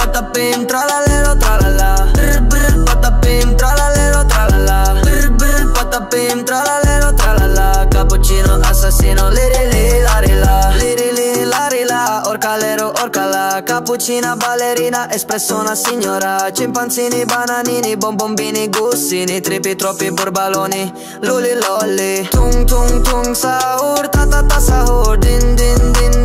patapim, tralalero, tralala. Patapim, tralalero, tralala. Patapim, tralalero, tralala. Cappuccino assassino, lirili, larila. Lirili, larila, orcalero, orcala. Cappuccina, ballerina, espresso una signora. Cimpanzini, bananini, bonbombini, gussini. Tripi, troppi borbaloni, luli, lolli. Tung, tung, tung, sahur, ta, ta, ta, sahur. Din, din, din,